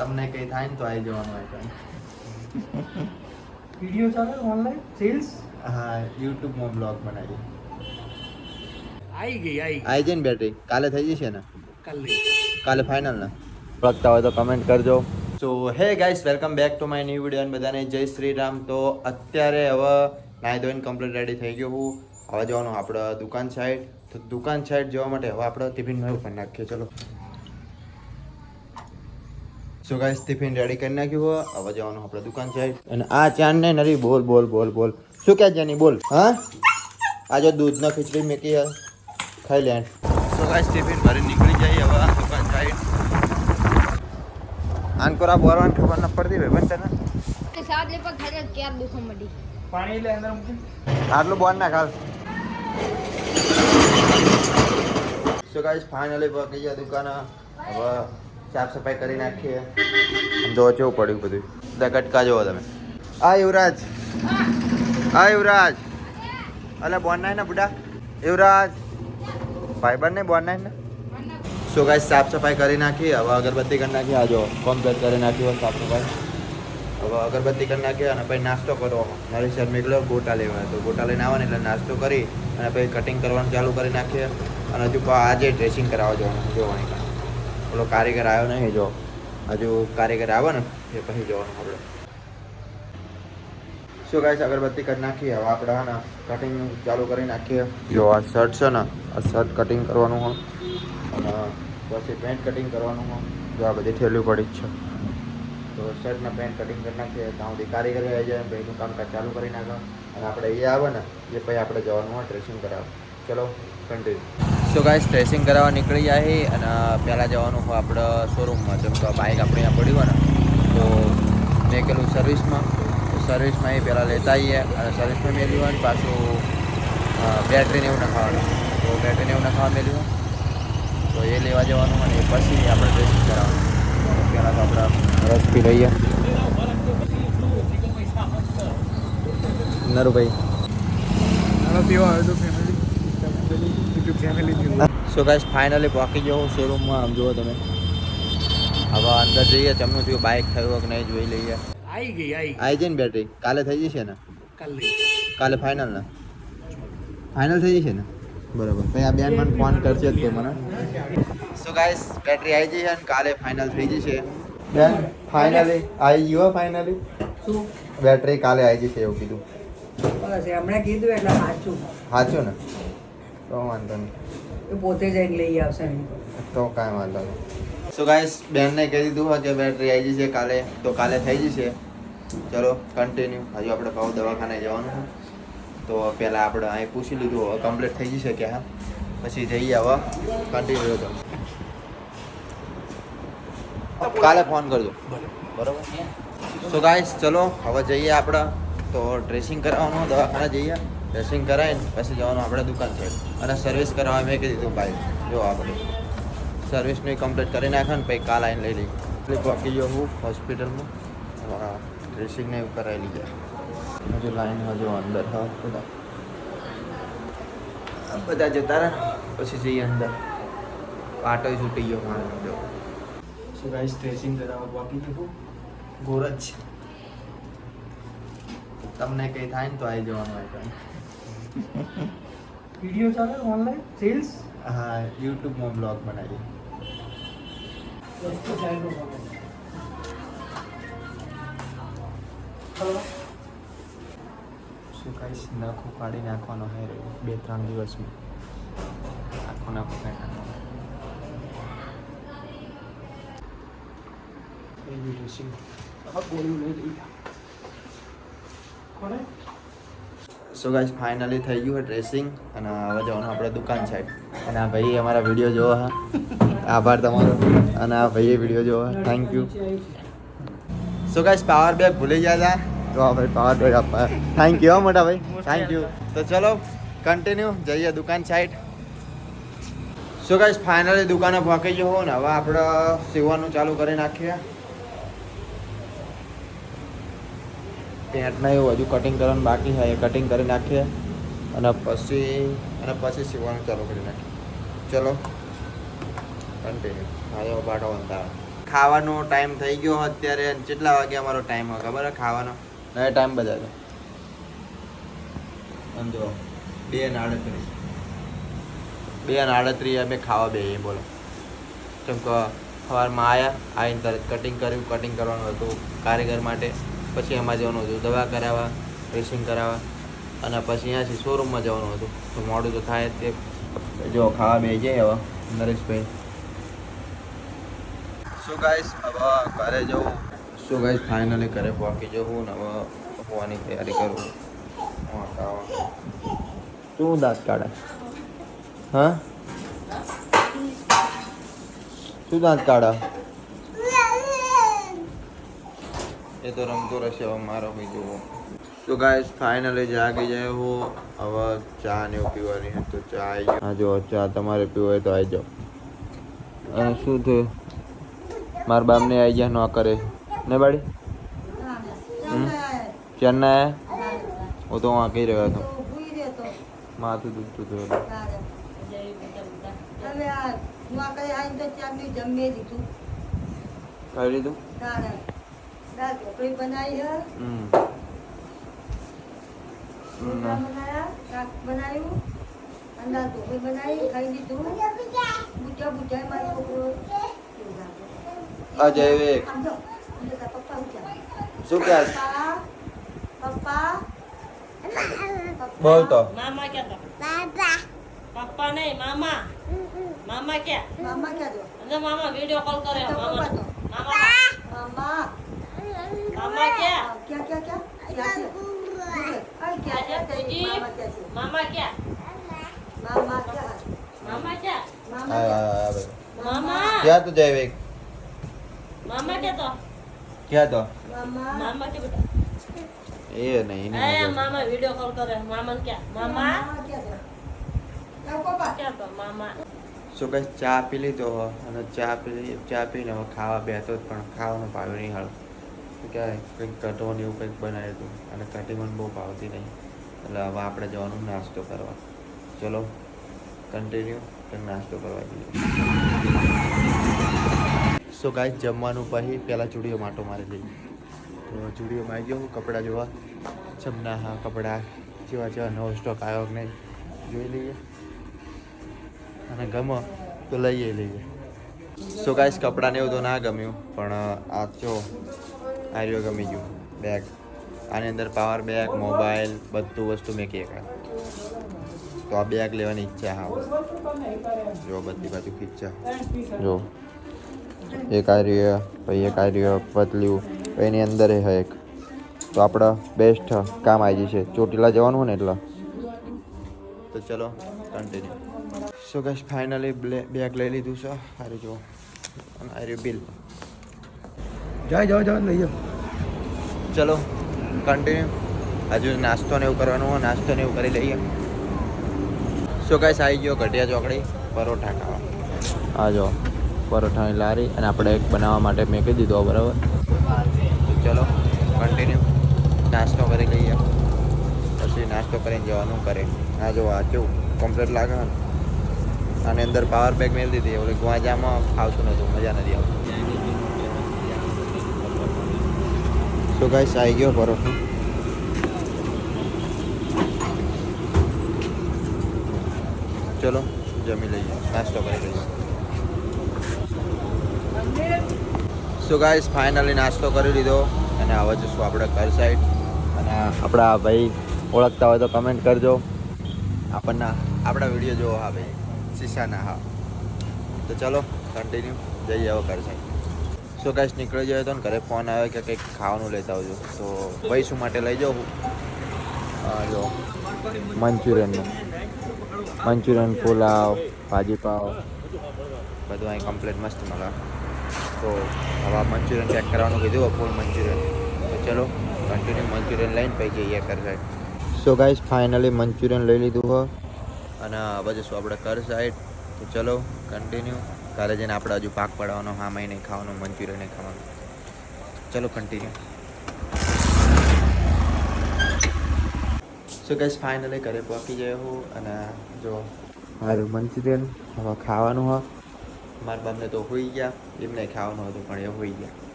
તમને કઈ થાય ને તો આવી જવાનું હોય કઈ વિડિયો ચાલે ઓનલાઈન સેલ્સ. હા YouTube માં બ્લોગ બનાવી આવી જાય ને બેટરી કાલે થઈ જશે ને કાલે કાલે ફાઇનલ ને લગતા હોય તો કમેન્ટ કરજો. So hey guys welcome back to my new video અને બધાને જય શ્રી રામ. તો અત્યારે હવે નાહી ધોઈને કમ્પ્લીટ રેડી થઈ ગયો હું. હવે જવાનું આપણે દુકાન સાઈડ. તો દુકાન સાઈડ જવા માટે હવે આપણે ટિફિનમાં એવું કરી નાખીએ. ચલો સો ગાઈસ ટિફિન રેડી કરી નાખ્યું. હવે જવાનું આપણે દુકાન સાઈડ. અને આ ચાન ને નરી બોલ બોલ બોલ બોલ શું કહે જાની બોલ. હા આજે દૂધનો ખીચડી મેકી ખાઈ લે. સો ગાઈસ ટિફિન ભરી નીકળી જાય હવે દુકાન સાઈડ. આનકોરા બોરવાન ખબર ન પડતી ભાઈ બન તને કે સાત લે પર ખાજે ક્યાં દુખો મડી પાણી લે અંદર મૂકી. આટલું બોર ના ખાલ. સો ગાઈસ ફાઇનલી પહોંચી ગયા દુકાન. હવે સાફ સફાઈ કરી નાખીએ. જો કેવું પડ્યું બધું. બધા કટકા જોવો તમે. આ યુવરાજ આ યુવરાજ અલે બોન નાય ને બુડા યુવરાજ ભાઈબંધ ને બોન નાય ને. સો ગાઈસ સાફ સફાઈ કરી નાખી. હવે અગરબત્તી કરી નાખી. આ જો કમ્પ્લીટ કરી નાખ્યું સાફ સફાઈ. હવે અગરબત્તી કરી નાખી અને પછી નાસ્તો કરવાનો. મારી સર નીકળ્યો ગોટા લેવા. તો ગોટા લઈને આવવાને એટલે નાસ્તો કરી અને પછી કટિંગ કરવાનું ચાલુ કરી નાખીએ. અને હજુ આજે ડ્રેસિંગ કરાવવા જવાનું જોવાની. પેલો કારીગર આવ્યો નહીં જો હજુ કારીગર આવે ને એ પછી જવાનું આપણે. શું ગાઈસ અગરબત્તી કરી નાખીએ. હવે આપણે હા ને કટિંગ ચાલુ કરી નાખીએ. જો આ શર્ટ છે ને આ શર્ટ કટિંગ કરવાનું હોય અને પછી પેન્ટ કટિંગ કરવાનું હોય. જો આ બધી ઠેલી પડી જ છે. તો શર્ટના પેન્ટ કટિંગ કરી નાખીએ. ત્યાં સુધી કારીગર આવી જાય પછી એનું કામકાજ ચાલુ કરી નાખે. અને આપણે એ આવે ને એ પછી આપણે જવાનું હોય ડ્રેસિંગ કરાવવા. ચલો કન્ટિન્યુ. સો ગાઈસ ડ્રેસિંગ કરાવવા નીકળી જાય અને પહેલાં જવાનું હોય આપણે શોરૂમમાં. જેમ કે બાઇક આપણે અહીંયા પડ્યું હોય ને તો મેં કહેલું સર્વિસમાં. સર્વિસમાં એ પહેલાં લેતા આવીએ અને સર્વિસમાં મેળવ્યું હોય ને પાછું બેટરીને એવું નખાવાનું. તો બેટરીને એવું નખાવા મેળવ્યું તો એ લેવા જવાનું હોય ને એ પછી આપણે ડ્રેસિંગ કરાવવાનું. પહેલાં તો આપણે રસ પી લઈએ. નરુભાઈ પીવા આવે તો ફેમિલી સો ગાઈસ ફાઇનલી પહોંચી ગયો હું શોરૂમમાં. આમ જુઓ તમે. હવે અંદર જઈએ તેમનું થયું બાઇક થયું કે નહીં જોઈ લઈએ. આવી જાય ને બેટરી કાલે થઈ જશે ને કાલે કાલે ફાઇનલ ને ફાઇનલ થઈ જશે ને બરાબર. પછી આ બેન મને ફોન કરશે જ તો મને. સો ગાઈસ બેટરી આવી જશે ને કાલે ફાઇનલ થઈ જશે. બેન ફાઇનલી આવી ગયો. ફાઇનલી શું બેટરી કાલે આવી જશે એવું કીધું. બસ હમણાં કીધું એટલે સાચું સાચું ને તો વાંધો નહીં. એ પોતે જઈને લઈ આવશે તો કાંઈ વાંધો નહીં. સો ગાઈસ બેનને કહી દીધું હોય કે બેટરી આવી જશે કાલે તો કાલે થઈ જશે. ચલો કન્ટિન્યુ. હજુ આપણે કહું દવાખાને જવાનું છે તો પહેલાં આપણે અહીં પૂછી લીધું હવે કમ્પ્લીટ થઈ જશે કે હા પછી જઈએ. હવે કન્ટિન્યુ તો કાલે ફોન કરજો બરાબર. સો ગાઈસ ચલો હવે જઈએ આપણે. તો ડ્રેસિંગ કરાવવાનું દવાખાને જઈએ. ડ્રેસિંગ કરાવીને પછી જવાનું આપણે દુકાન છે. અને સર્વિસ કરાવવા મેં કહી દીધું ભાઈ જો આપણે સર્વિસની કમ્પ્લીટ કરી નાખે ને પછી કાલ આવીને લઈ લઈ. એટલે પહોંચી ગયો હું હોસ્પિટલમાં. ડ્રેસિંગને એવું કરાવી લીધા. હજુ લાઈન હજુ અંદર હા બધા જતા રહે પછી જઈએ અંદર. પાટો છૂટી ગયો મારે. શું ગાઈસ ડ્રેસિંગ કરાવવા બાકી હતું ગોરજ તમને કંઈ થાય ને તો આવી જવાનું હોય કઈ. વિડિયો ચાલે ઓનલાઈન સેલ્સ. હા યુટ્યુબમાં બ્લોગ બનાવી. વસ્તુ ચાલે શું કાંઈ નાખો કાઢી નાખવાનો હે 2-3 દિવસમાં. આખો નાખો કાઢી નાખવાનો. એવી ડ્રેસિંગ આ ગોળીઓ લઈ લઈ કોને. સો ગાઈસ ફાઇનલી થઈ ગયું ડ્રેસિંગ અને હવે જવાનું આપણે દુકાન સાઈડ. અને આ ભાઈ અમારા વિડીયો જોવો હા આભાર તમારો. અને આ ભાઈએ વિડીયો જોવો thank you. So guys power bag ભૂલી ગયા હતા તો આ ભાઈ પાવર બેગ આપવા થેન્ક યુ મોટા ભાઈ થેન્ક યુ. તો ચલો કન્ટિન્યુ જઈએ દુકાન સાઈડ. સો ગાઈસ ફાઇનલી દુકાને પહોંચી ગયો હો ને હવે આપણે સીવવાનું ચાલુ કરી નાખીએ. પેન્ટને એવું હજુ કટિંગ કરવાનું બાકી છે એ કટિંગ કરી નાખીએ અને પછી સીવવાનું ચાલુ કરી નાખીએ. ચલો કન્ટિન્યુ. હા બાટો બનતા ખાવાનો ટાઈમ થઈ ગયો અત્યારે કેટલા વાગે અમારો ટાઈમ હોય ખબર હે ખાવાનો હવે ટાઈમ બતાવે સમજો 2:38 2:38 અમે ખાવા બેસીએ બોલો કેમ કે સવારમાં આવીને તરત કટિંગ કર્યું કટિંગ કરવાનું હતું કારીગર માટે પછી એમાં જવાનું હતું દવા કરાવવા ડ્રેસિંગ કરાવવા અને પછી અહીંયાથી શોરૂમમાં જવાનું હતું તો મોડું તો થાય તે જો ખાવા બેસી જાય હવે નરેશભાઈ શું ગાઈસ હવે ઘરે જવું શું ગાઈસ ફાઇનલી ઘરે પહોંચી જવું ને હવે હોવાની તૈયારી કરું શું દાંત કાઢે હા શું દાંત કાઢે એ તો રમતો રહેશે હવે મારો ભાઈ જુઓ તો ગાઈસ ફાઇનલી જાગી જાય હું હવે ચા ને એવું પીવાની તો ચા આવી ગયો હા જો ચા તમારે પીવો હોય તો આવી જાઓ અને શું થયું મારા બાપને આવી ગયા ન કરે ને બાડી ચેન્નાઈ હું તો વहाँ કહી રહ્યો હતો માથું દુખતું હતું ખાઈ લીધું અજય વિવેક શું કહે બોલ તો मामा क्या था पापा नहीं मामा मामा क्या अरे मामा वीडियो कॉल करे मामा मामा मामा क्या मामा क्या मामा क्या मामा क्या तो जय विवेक मामा क्या तो क्या तो मामा क्या बेटा એ નહીં मामा वीडियो कॉल करे मामा क्या मामा क्या तो मामा શું કઈ ચા પી લીધો હો અને ચા પીને હવે ખાવા બેઠો જ પણ ખાવાનું ભાવ્યું નહીં હાલ કે કંઈક કટોને એવું કંઈક બનાવ્યું હતું અને કટી મને બહુ ભાવતી નહીં એટલે હવે આપણે જવાનું નાસ્તો કરવા ચલો કન્ટિન્યુ કંઈક નાસ્તો કરવા જઈએ સો ગાઈસ જમવાનું પછી પહેલાં ચૂડીઓ માટો મારી લઈએ તો ચૂડીઓમાં આવી ગયો હું કપડાં જોવા ચમના હા કપડાં જેવા નવો સ્ટોક આવ્યો કે નહીં જોઈ લઈએ અને ગમો તો લઈએ લઈએ સો ગાઈસ કપડાને એવું તો ના ગમ્યું પણ આ જો આર્યો ગમી ગયું બેગ આની અંદર પાવર બેગ મોબાઈલ બધું વસ્તુ મેં કે તો આ બેગ લેવાની ઈચ્છા હા જો બધી બાજુ ઈચ્છા જો એક આર્યો પછી એક આર્યો પતલ્યું એની અંદર હે એક તો આપણે બેસ્ટ કામ આવી જશે ચોટીલા જવાનું ને એટલે તો ચલો continue so guys finally bag લઈ લીધું છે સારું જો અને આ રહ્યું બિલ જાઓ લઈ જાઓ ચલો કન્ટિન્યુ હજુ નાસ્તો ને એવું કરવાનું હોય નાસ્તો ને એવું કરી લઈએ સો ગાઈસ આવી ગયો ઘટિયા ચોકડી પરોઠા ખાવા આ જો પરોઠાની લારી અને આપણે એક બનાવવા માટે મેં કહી દીધો બરાબર તો ચલો કન્ટિન્યુ નાસ્તો કરી લઈએ પછી નાસ્તો કરીને જવાનું કરે આ જો આ કેવું કમ્પ્લીટ લાગે ને આની અંદર પાવર બેગ મેળ દીધી ઓલી ગુવાજામાં આવતું નહોતું મજા નથી આવતી તો ગાઈસ આવી ગયો પરોઠો ચલો જમી લઈએ નાસ્તો કરી લઈએ સો ગાઈસ ફાઇનલી નાસ્તો કરી લીધો અને હવે જશું આપણે ઘર સાઈડ અને આપણા ભાઈ ઓળખતા હોય તો કમેન્ટ કરજો આપણા વિડીયો જોવો હા ભાઈ શીશાના હા તો ચલો કન્ટિન્યુ જઈએ હવે ઘર સાઈડ સો ગાઈસ નીકળી જાય તો ને ઘરે ફોન આવ્યો કે કંઈક ખાવાનું લેતા આવજો તો ભાઈ શું માટે લઈ જાઉં જો મંચુરિયન પુલાવ ભાજી પાવ બધું અહીં કમ્પ્લીટ મસ્ત મળે તો હવે મંચુરિયન પેક કરવાનું કીધું ફૂલ મંચુરિયન તો ચલો કન્ટિન્યુ મંચુરિયન લઈને પછી જઈએ ઘર side so guys finally Manchurian લઈ લીધું હોય અને હવે જશું આપણે ઘર સાઈડ તો ચલો કન્ટિન્યુ ઘરે જઈને આપણે હજુ પાક પાડવાનો હા મહિને ખાવાનું મંચુરિયન ખાવાનું ચલો કન્ટિન્યુ સો ગાઈસ ફાઇનલી ઘરે પહોંચી ગયો હું અને જો મારું મંચુરિયન હવે ખાવાનું હોય મારા બાપને તો હોઈ ગયા એમને ખાવાનું હતું પણ એ હોઈ ગયા